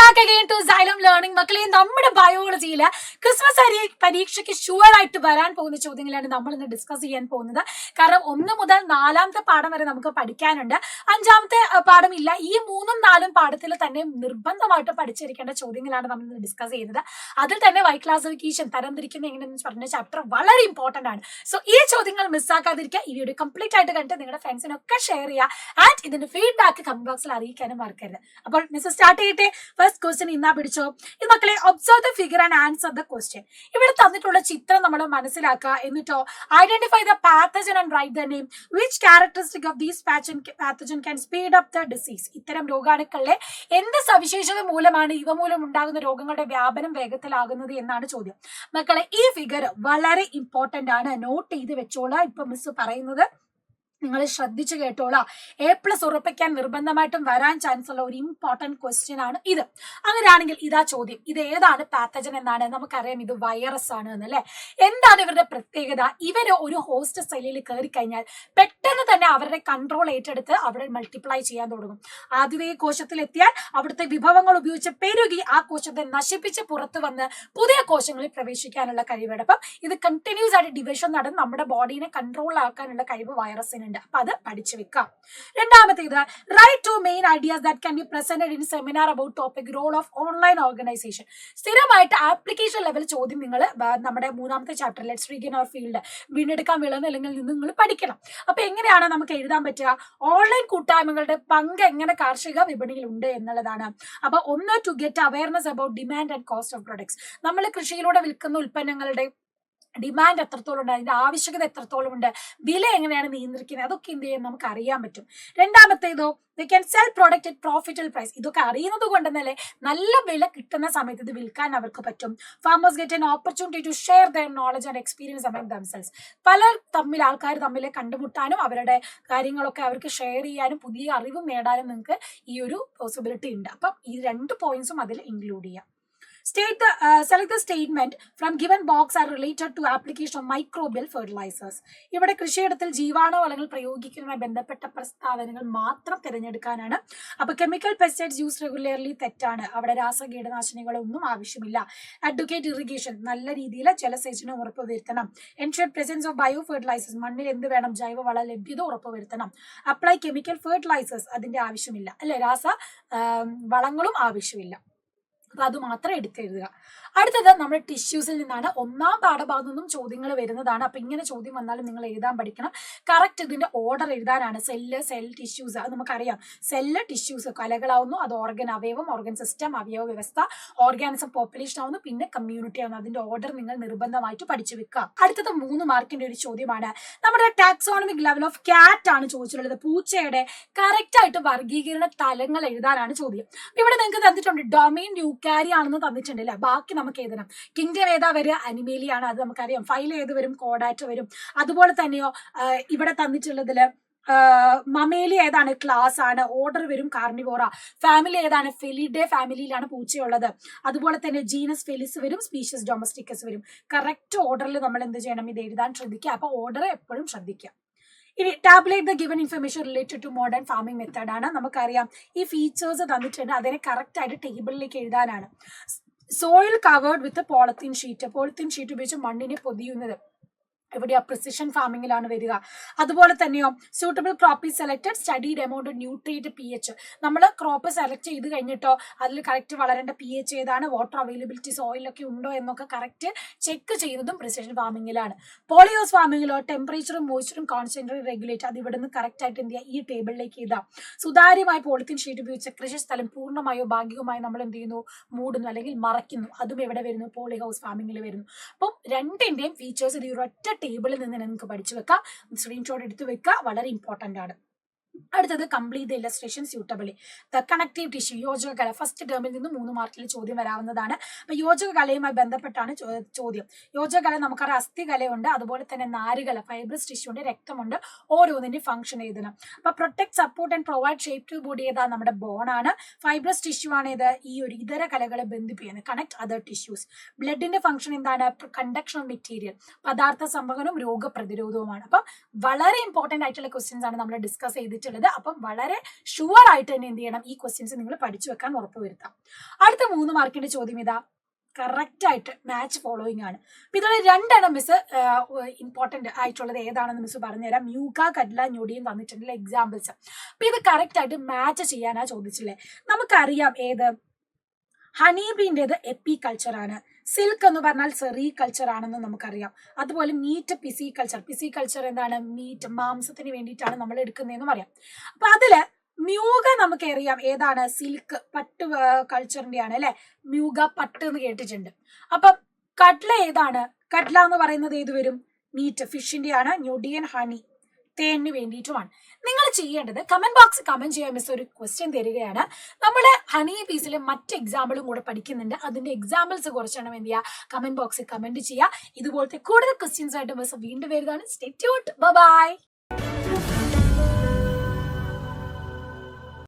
Back again to Xylem learning. മക്കളെ, നമ്മുടെ ബയോളജിയിൽ Christmas പരീക്ഷയ്ക്ക് ഷുവർ ആയിട്ട് വരാൻ പോകുന്ന ചോദ്യങ്ങളാണ് നമ്മൾ ഇന്ന് ഡിസ്കസ് ചെയ്യാൻ പോകുന്നത്. കാരണം 1 മുതൽ 4ാമത്തെ പാഠം വരെ നമുക്ക് പഠിക്കാനുണ്ട്. 5ാമത്തെ പാഠം ഇല്ല. ഈ 3ഉം 4ഉം പാഠത്തിൽ തന്നെ നിർബന്ധമായിട്ട് പഠിച്ചിരിക്കേണ്ട ചോദ്യങ്ങളാണ് നമ്മൾ ഇന്ന് ഡിസ്കസ് ചെയ്യുന്നത്. അതിൽ തന്നെ വൈ ക്ലാസിഫിക്കേഷൻ തരംതിരിക്കുന്ന എങ്ങനെയെന്ന് പറഞ്ഞ ചാപ്റ്റർ വളരെ ഇമ്പോർട്ടന്റ് ആണ്. സോ ഈ ചോദ്യങ്ങൾ മിസ്സാക്കാതിരിക്കുക. ഈ വീഡിയോ കംപ്ലീറ്റ് ആയിട്ട് കണ്ടിട്ട് നിങ്ങളുടെ ഫ്രണ്ട്സിനൊക്കെ ഷെയർ ചെയ്യുക. ആൻഡ് ഇതിന്റെ ഫീഡ്ബാക്ക് കമന്റ് ബോക്സിൽ അറിയിക്കാനും മറക്കരുത്. അപ്പോൾ മിസ് സ്റ്റാർട്ട് ചെയ്യട്ടെ. ഫസ്റ്റ് ക്വസ്റ്റ്യൻ ഇന്നാ പിടിച്ചോ. ഇത് മക്കളെ, observe the figure and answer the question. ഇവിടെ തന്നിട്ടുള്ള ചിത്രം നമ്മൾ മനസ്സിലാക്കുക. എന്നിട്ടോ identify the pathogen and write the name. Which characteristic of these pathogen can speed up the disease. ഇത്തരം രോഗാണുക്കളിലെ എന്ത് സവിശേഷത മൂലമാണ് ഇവ മൂലം ഉണ്ടാകുന്ന രോഗങ്ങളുടെ വ്യാപനം വേഗത്തിലാകുന്നത് എന്നാണ് ചോദ്യം. മക്കളെ, ഈ ഫിഗർ വളരെ ഇമ്പോർട്ടന്റ് ആണ്. നോട്ട് ചെയ്ത് വെച്ചോളാം. ഇപ്പൊ മിസ് പറയുന്നത് നിങ്ങൾ ശ്രദ്ധിച്ചു കേട്ടോളാം. A+ ഉറപ്പിക്കാൻ നിർബന്ധമായിട്ടും വരാൻ ചാൻസ് ഉള്ള ഒരു ഇമ്പോർട്ടന്റ് ക്വസ്റ്റ്യൻ ആണ് ഇത്. അങ്ങനെയാണെങ്കിൽ ഇതാ ചോദ്യം. ഇത് ഏതാണ് പാത്തജൻ എന്നാണ് നമുക്കറിയാം. ഇത് വൈറസ് ആണ് എന്നല്ലേ. എന്താണ് ഇവരുടെ പ്രത്യേകത? ഇവര് ഒരു ഹോസ്റ്റ് സെല്ലിൽ കയറി കഴിഞ്ഞാൽ പെട്ടെന്ന് തന്നെ അവരുടെ കൺട്രോൾ ഏറ്റെടുത്ത് അവിടെ മൾട്ടിപ്ലൈ ചെയ്യാൻ തുടങ്ങും. ആദ്യത്തെ കോശത്തിൽ എത്തിയാൽ അവിടുത്തെ വിഭവങ്ങൾ ഉപയോഗിച്ച് പെരുകി ആ കോശത്തെ നശിപ്പിച്ച് പുറത്തു വന്ന് പുതിയ കോശങ്ങളിൽ പ്രവേശിക്കാനുള്ള കഴിവാണ്. അപ്പം ഇത് കണ്ടിന്യൂസ് ആയിട്ട് ഡിവിഷൻ നടന്ന് നമ്മുടെ ബോഡീനെ കൺട്രോളിലാക്കാനുള്ള കഴിവ് വൈറസിന്. അപ്പൊ അത് പഠിച്ചു വെക്കാം. രണ്ടാമത്തേത്, right 2 main ideas that can be presented in seminar about topic role of online organisation. സ്ഥിരമായിട്ട് ആപ്ലിക്കേഷൻ ലെവൽ ചോദ്യം നിങ്ങൾ നമ്മുടെ 3ാമത്തെ chapter let's regain our field വീണ്ടെടുക്കാൻ വിളനിലങ്ങളിൽ നിന്ന് നിങ്ങൾ പഠിക്കണം. അപ്പൊ എങ്ങനെയാണ് നമുക്ക് എഴുതാൻ പറ്റുക? ഓൺലൈൻ കൂട്ടായ്മകളുടെ പങ്ക് എങ്ങനെ കാർഷിക വിപണിയിൽ ഉണ്ട് എന്നുള്ളതാണ്. അപ്പൊ ഒന്ന്, to get awareness about demand and cost of products. നമ്മൾ കൃഷിയിലൂടെ വിൽക്കുന്ന ഉൽപ്പന്നങ്ങളുടെ ഡിമാൻഡ് എത്രത്തോളം ഉണ്ട്, അതിന്റെ ആവശ്യകത എത്രത്തോളം ഉണ്ട്, വില എങ്ങനെയാണ് നിയന്ത്രിക്കുന്നത്, അതൊക്കെ എന്ത് ചെയ്യാൻ നമുക്ക് അറിയാൻ പറ്റും. രണ്ടാമത്തേതോ, they can sell product at profitable price. ഇതൊക്കെ അറിയുന്നത് കൊണ്ട് തന്നെ നല്ല വില കിട്ടുന്ന സമയത്ത് ഇത് വിൽക്കാൻ അവർക്ക് പറ്റും. Farmers get an opportunity to share their knowledge and experience among themselves. ആൾക്കാർ തമ്മിൽ കണ്ടുമുട്ടാനും അവരുടെ കാര്യങ്ങളൊക്കെ അവർക്ക് ഷെയർ ചെയ്യാനും പുതിയ അറിവും നേടാനും നിങ്ങൾക്ക് ഈ ഒരു പോസിബിലിറ്റി ഉണ്ട്. അപ്പം ഈ 2 പോയിന്റ്സും അതിൽ ഇൻക്ലൂഡ് ചെയ്യാം. Select the statement from given box are related to application of microbial fertilizers. ഇവിടെ കൃഷിയിടത്തിൽ ജീവാണുവളങ്ങൾ പ്രയോഗിക്കുന്നതുമായി ബന്ധപ്പെട്ട പ്രസ്താവനകൾ മാത്രം തിരഞ്ഞെടുക്കാനാണ്. അപ്പൊ കെമിക്കൽ പെസ്റ്റിസൈഡ്സ് യൂസ് റെഗുലർലി തെറ്റാണ്. അവിടെ രാസകീടനാശിനികളൊന്നും ആവശ്യമില്ല. അഡ്വക്കേറ്റ് ഇറിഗേഷൻ, നല്ല രീതിയിൽ ജലസേചനം ഉറപ്പുവരുത്തണം. Ensure presence of bio fertilisers, മണ്ണിൽ എന്ത് വേണം, ജൈവവള ലഭ്യത ഉറപ്പുവരുത്തണം. അപ്ലൈ കെമിക്കൽ ഫെർട്ടിലൈസേഴ്സ്, അതിന്റെ ആവശ്യമില്ല അല്ലെ. വളങ്ങളും ആവശ്യമില്ല. അപ്പൊ അത് മാത്രം എടുത്തെഴുതുക. അടുത്തത് നമ്മുടെ ടിഷ്യൂസിൽ നിന്നാണ്. 1ാം പാഠഭാഗത്തു നിന്നും ചോദ്യങ്ങൾ വരുന്നതാണ്. അപ്പൊ ഇങ്ങനെ ചോദ്യം വന്നാലും നിങ്ങൾ എഴുതാൻ പഠിക്കണം. കറക്റ്റ് ഇതിന്റെ ഓർഡർ എഴുതാനാണ്. സെൽ ടിഷ്യൂസ്, അത് നമുക്കറിയാം. സെല്ല്, ടിഷ്യൂസ് കലകളാവുന്നു. അത് ഓർഗൻ, അവയവം, ഓർഗൻ സിസ്റ്റം, അവയവ വ്യവസ്ഥ, ഓർഗാനിസം, പോപ്പുലേഷൻ ആവുന്നു, പിന്നെ കമ്മ്യൂണിറ്റി ആവുന്നു. അതിന്റെ ഓർഡർ നിങ്ങൾ നിർബന്ധമായിട്ട് പഠിച്ചു വെക്കുക. അടുത്തത് 3 മാർക്കിന്റെ ഒരു ചോദ്യമാണ്. നമ്മുടെ ടാക്സോണമിക് ലെവൽ ഓഫ് കാറ്റ് ആണ് ചോദിച്ചിട്ടുള്ളത്. പൂച്ചയുടെ കറക്റ്റ് ആയിട്ട് വർഗീകരണ തലങ്ങൾ എഴുതാനാണ് ചോദ്യം. ഇവിടെ നിങ്ങൾക്ക് തന്നിട്ടുണ്ട് ഡൊമൈൻ യൂക്കാരി ആണെന്ന് തന്നിട്ടുണ്ട് അല്ലെ. ബാക്കി നമുക്ക് എഴുതണം. കിങ്ഡം ഏതാ വരിക? അനിമേലിയാണ്, അത് നമുക്കറിയാം. ഫൈൽ ഏത് വരും? കോഡാറ്റ് വരും. അതുപോലെ തന്നെയോ ഇവിടെ തന്നിട്ടുള്ളതില് മമേലി ഏതാണ്? ക്ലാസ് ആണ്. ഓർഡർ വരും കാർണിവോറ. ഫാമിലി ഏതാണ്? ഫെലിഡേ ഫാമിലിയിലാണ് പൂച്ചയുള്ളത്. അതുപോലെ തന്നെ ജീനസ് ഫെലിസ് വരും, സ്പീഷ്യസ് ഡൊമസ്റ്റിക്കസ് വരും. കറക്റ്റ് ഓർഡറിൽ നമ്മൾ എന്ത് ചെയ്യണം? ഇത് എഴുതാൻ ശ്രദ്ധിക്കുക. അപ്പൊ ഓർഡർ എപ്പോഴും ശ്രദ്ധിക്കുക. ഇനി tabulate the given information related to modern farming method ആണ്. നമുക്കറിയാം ഈ ഫീച്ചേഴ്സ് തന്നിട്ടുണ്ട്. അതിനെ കറക്റ്റ് ആയിട്ട് ടേബിളിലേക്ക് എഴുതാനാണ്. Soil covered with polythene sheet. Polythene sheet ഉപയോഗിച്ച് മണ്ണിനെ പൊതിയുന്നത് എവിടെയാ? പ്രിസിഷൻ ഫാമിങ്ങിലാണ് വരിക. അതുപോലെ തന്നെയോ suitable crop is selected, studied amount nutrient pH. നമ്മൾ ക്രോപ്പ് സെലക്ട് ചെയ്ത് കഴിഞ്ഞിട്ടോ അതിൽ കറക്റ്റ് വളരേണ്ട pH ഏതാണ്, വാട്ടർ അവൈലബിലിറ്റി സോയിലൊക്കെ ഉണ്ടോ എന്നൊക്കെ കറക്റ്റ് ചെക്ക് ചെയ്യുന്നതും പ്രിസിഷൻ ഫാമിങ്ങിലാണ്. പോളിയോസ് ഫാമിങ്ങിലോ ടെമ്പറേച്ചറും മോയ്സ്ചറും കോൺസെൻട്രേറ്റ് റെഗുലേറ്റ്, അത് ഇവിടുന്ന് കറക്റ്റ് ആയിട്ട് എന്ത് ചെയ്യുക? ഈ ടേബിളിലേക്ക് എഴുതാം. സുതാര്യമായി പോളിത്തീൻ ഷീറ്റ് ഉപയോഗിച്ച കൃഷിസ്ഥലം പൂർണ്ണമായോ ഭാഗികമായോ നമ്മൾ എന്ത് ചെയ്യുന്നു? മൂടുന്നു അല്ലെങ്കിൽ മറയ്ക്കുന്നു. അതും എവിടെ വരുന്നു? പോളി ഹൗസ് ഫാമിങ്ങിൽ വരുന്നു. അപ്പം 2ന്റെയും ഫീച്ചേഴ്സ് ഈ ഒരൊറ്റ ടേബിളിൽ നിന്ന് നിങ്ങൾക്ക് പഠിച്ചു വെക്കാം. സ്ക്രീൻഷോട്ട് എടുത്ത് വെക്കുക. വളരെ ഇമ്പോർട്ടന്റ് ആണ്. അടുത്തത് complete illustration suitably. The connective tissue, യോജകകല. ഫസ്റ്റ് ടേമിൽ നിന്ന് 3 മാർക്കിൽ ചോദ്യം വരാവുന്നതാണ്. അപ്പൊ യോജകകലയുമായി ബന്ധപ്പെട്ടാണ് ചോദ്യം. യോജകകല നമുക്കറിയാം. അസ്ഥികലയുണ്ട്, അതുപോലെ തന്നെ നാരുകല, ഫൈബ്രസ് ടിഷ്യൂ ഉണ്ട്, രക്തമുണ്ട്. ഓരോന്നിന്റെ ഫംഗ്ഷൻ എഴുതണം. അപ്പൊ protect, support and provide shape to body ഏതാ? നമ്മുടെ ബോൺ ആണ്. ഫൈബ്രസ് ടിഷ്യൂ ആണ് ഇത് ഈ ഒരു ഇതര കലകളെ ബന്ധിപ്പിക്കുന്നത്. Connect other tissues. ബ്ലഡിന്റെ ഫംഗ്ഷൻ എന്താണ്? കണ്ടക്ഷൻ ഓഫ് മെറ്റീരിയൽ, പദാർത്ഥ സംവഹനവും രോഗപ്രതിരോധവുമാണ്. അപ്പൊ വളരെ ഇമ്പോർട്ടന്റ് ആയിട്ടുള്ള ക്വസ്റ്റ്യൻസ് ആണ് നമ്മൾ ഡിസ്കസ് ചെയ്തിട്ടുള്ളത്. ചോദിച്ചിട്ടുള്ളത്. അപ്പം വളരെ ഷുവർ ആയിട്ട് തന്നെ എന്ത് ചെയ്യണം, ഈ ക്വസ്റ്റ്യൻസ് നിങ്ങൾ പഠിച്ചു വെക്കാൻ ഉറപ്പുവരുത്താം. അടുത്ത 3 മാർക്കിന്റെ ചോദ്യം ഇതാ, കറക്റ്റ് ആയിട്ട് മാച്ച് ഫോളോയിങ് ആണ്. അപ്പൊ ഇതിൽ 2 എണ്ണം മിസ് ഇമ്പോർട്ടന്റ് ആയിട്ടുള്ളത് ഏതാണെന്ന് മിസ് പറഞ്ഞുതരാം. മ്യൂക്ക, കട്ല, ഞൊടിയും തന്നിട്ടുള്ള എക്സാമ്പിൾസ്. അപ്പൊ ഇത് കറക്റ്റ് ആയിട്ട് മാച്ച് ചെയ്യാനാ ചോദിച്ചില്ലേ. നമുക്കറിയാം ഏത്, ഹണീബീൻ്റെത് എപ്പി കൾച്ചർ ആണ്, സിൽക്ക് എന്ന് പറഞ്ഞാൽ സെറി കൾച്ചർ ആണെന്ന് നമുക്കറിയാം. അതുപോലെ meat pisciculture. Pisciculture എന്താണ്, മീറ്റ് മാംസത്തിന് വേണ്ടിയിട്ടാണ് നമ്മൾ എടുക്കുന്നതെന്ന് പറയാം. അപ്പൊ അതില് മ്യൂഗ നമുക്കറിയാം ഏതാണ്, സിൽക്ക് പട്ട് കൾച്ചറിന്റെ ആണ് അല്ലെ, മ്യൂഗ പട്ട് എന്ന് കേട്ടിട്ടുണ്ട്. അപ്പം കട്ല ഏതാണ്, കട്ല എന്ന് പറയുന്നത് ഏത് വരും, മീറ്റ് ഫിഷിന്റെ ആണ്. ഞൊടിയൻ ഹണി തേനിന് വേണ്ടിയിട്ടുമാണ്. നിങ്ങൾ ചെയ്യേണ്ടത് കമന്റ് ബോക്സ് കമന്റ് ചെയ്യാൻ മിസ് ഒരു ക്വസ്റ്റ്യൻ തരികയാണ്. നമ്മുടെ ഹണി പീസിലെ മറ്റ് എക്സാമ്പിളും കൂടെ പഠിക്കുന്നുണ്ട്. അതിന്റെ എക്സാമ്പിൾസ് കുറച്ചെണ്ണം എന്ത് ചെയ്യുക, കമന്റ് ബോക്സിൽ കമന്റ് ചെയ്യുക. ഇതുപോലത്തെ കൂടുതൽ ക്വസ്റ്റ്യൻസ് ആയിട്ട് മിസ് വീണ്ടും വരുന്നതാണ്. Stay tuned. ബൈ.